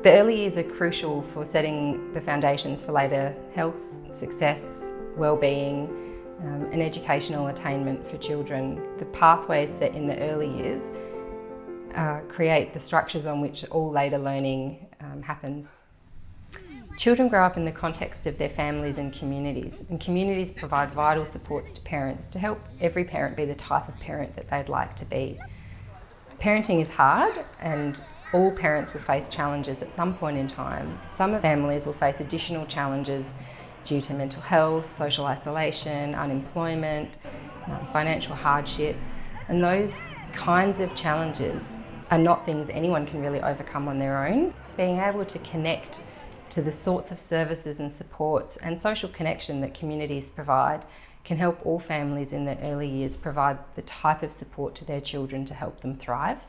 The early years are crucial for setting the foundations for later health, success, well-being and educational attainment for children. The pathways set in the early years create the structures on which all later learning happens. Children grow up in the context of their families and communities provide vital supports to parents to help every parent be the type of parent that they'd like to be. Parenting is hard and all parents will face challenges at some point in time. Some families will face additional challenges due to mental health, social isolation, unemployment, financial hardship, and those kinds of challenges are not things anyone can really overcome on their own. Being able to connect to the sorts of services and supports and social connection that communities provide can help all families in the early years provide the type of support to their children to help them thrive.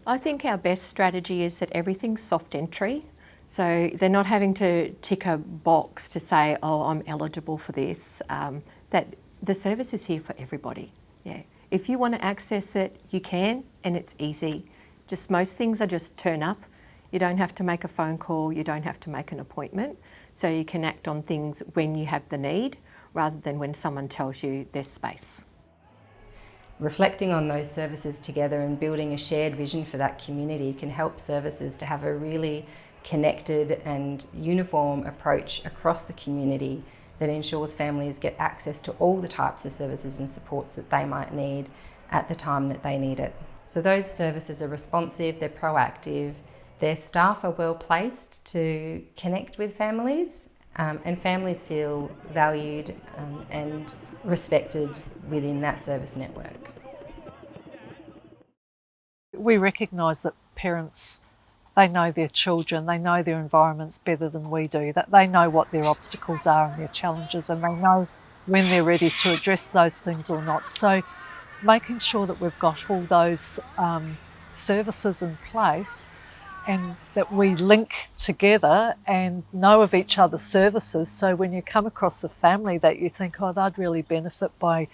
I think our best strategy is that everything's soft entry. So they're not having to tick a box to say, oh, I'm eligible for this, that the service is here for everybody. Yeah. If you want to access it, you can, and it's easy. Just most things are just turn up. You don't have to make a phone call, you don't have to make an appointment. So you can act on things when you have the need, rather than when someone tells you there's space. Reflecting on those services together and building a shared vision for that community can help services to have a really connected and uniform approach across the community that ensures families get access to all the types of services and supports that they might need at the time that they need it. So those services are responsive, they're proactive, their staff are well placed to connect with families, and families feel valued and respected within that service network. We recognise that parents, they know their children, they know their environments better than we do, that they know what their obstacles are and their challenges, and they know when they're ready to address those things or not. So making sure that we've got all those services in place and that we link together and know of each other's services, so when you come across a family that you think, oh, they'd really benefit by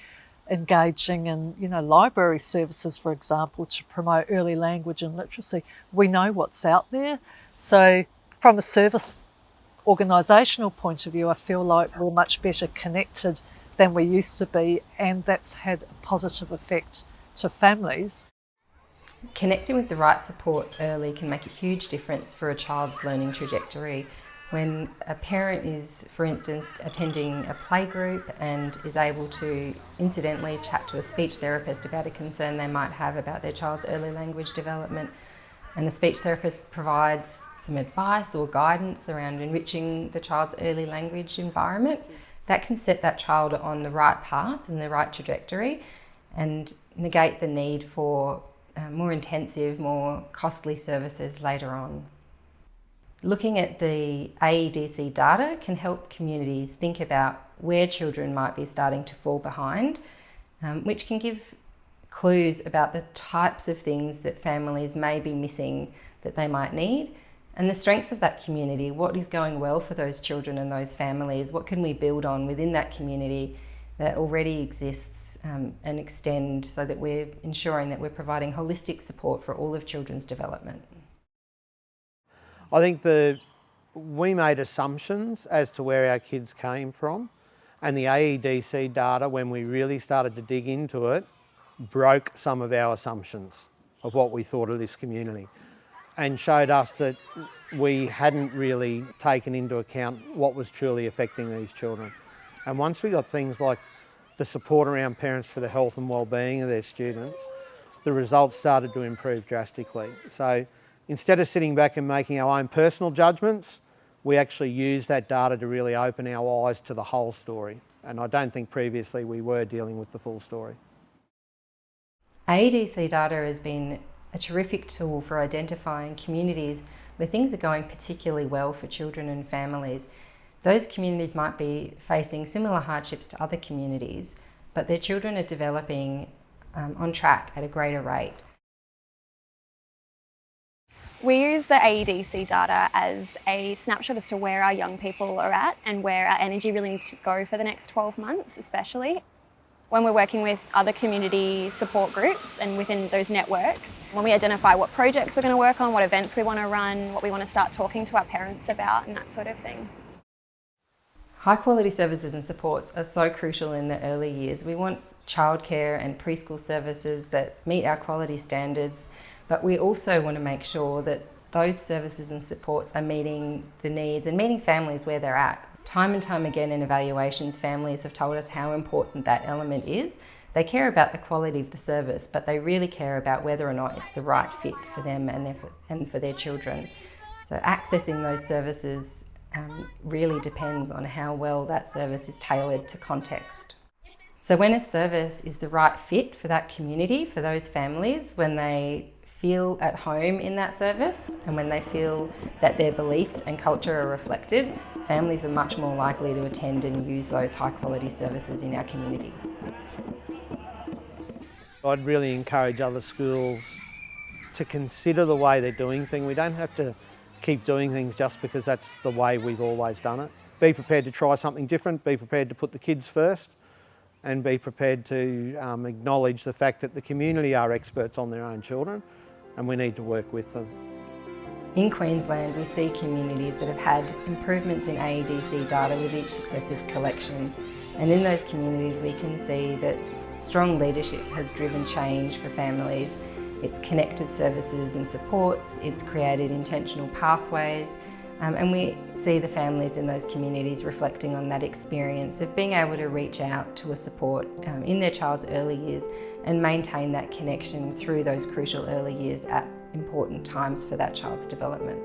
engaging in, library services, for example, to promote early language and literacy, we know what's out there. So from a service organisational point of view, I feel like we're much better connected than we used to be, and that's had a positive effect to families. Connecting with the right support early can make a huge difference for a child's learning trajectory. When a parent is, for instance, attending a playgroup and is able to incidentally chat to a speech therapist about a concern they might have about their child's early language development, and the speech therapist provides some advice or guidance around enriching the child's early language environment, that can set that child on the right path and the right trajectory and negate the need for more intensive, more costly services later on. Looking at the AEDC data can help communities think about where children might be starting to fall behind, which can give clues about the types of things that families may be missing that they might need, and the strengths of that community. What is going well for those children and those families? What can we build on within that community that already exists and extend so that we're ensuring that we're providing holistic support for all of children's development? I think we made assumptions as to where our kids came from, and the AEDC data, when we really started to dig into it, broke some of our assumptions of what we thought of this community and showed us that we hadn't really taken into account what was truly affecting these children. And once we got things like the support around parents for the health and well-being of their students, the results started to improve drastically. So instead of sitting back and making our own personal judgments, we actually used that data to really open our eyes to the whole story. And I don't think previously we were dealing with the full story. AEDC data has been a terrific tool for identifying communities where things are going particularly well for children and families. Those communities might be facing similar hardships to other communities, but their children are developing on track at a greater rate. We use the AEDC data as a snapshot as to where our young people are at and where our energy really needs to go for the next 12 months especially. When we're working with other community support groups and within those networks, when we identify what projects we're going to work on, what events we want to run, what we want to start talking to our parents about and that sort of thing. High quality services and supports are so crucial in the early years. We want childcare and preschool services that meet our quality standards, but we also want to make sure that those services and supports are meeting the needs and meeting families where they're at. Time and time again in evaluations, families have told us how important that element is. They care about the quality of the service, but they really care about whether or not it's the right fit for them and for their children. So accessing those services really depends on how well that service is tailored to context. So when a service is the right fit for that community, for those families, when they feel at home in that service and when they feel that their beliefs and culture are reflected, families are much more likely to attend and use those high quality services in our community. I'd really encourage other schools to consider the way they're doing things. We don't have to keep doing things just because that's the way we've always done it. Be prepared to try something different, be prepared to put the kids first, and be prepared to acknowledge the fact that the community are experts on their own children and we need to work with them. In Queensland, we see communities that have had improvements in AEDC data with each successive collection, and in those communities we can see that strong leadership has driven change for families. It's connected services and supports, it's created intentional pathways, and we see the families in those communities reflecting on that experience of being able to reach out to a support in their child's early years and maintain that connection through those crucial early years at important times for that child's development.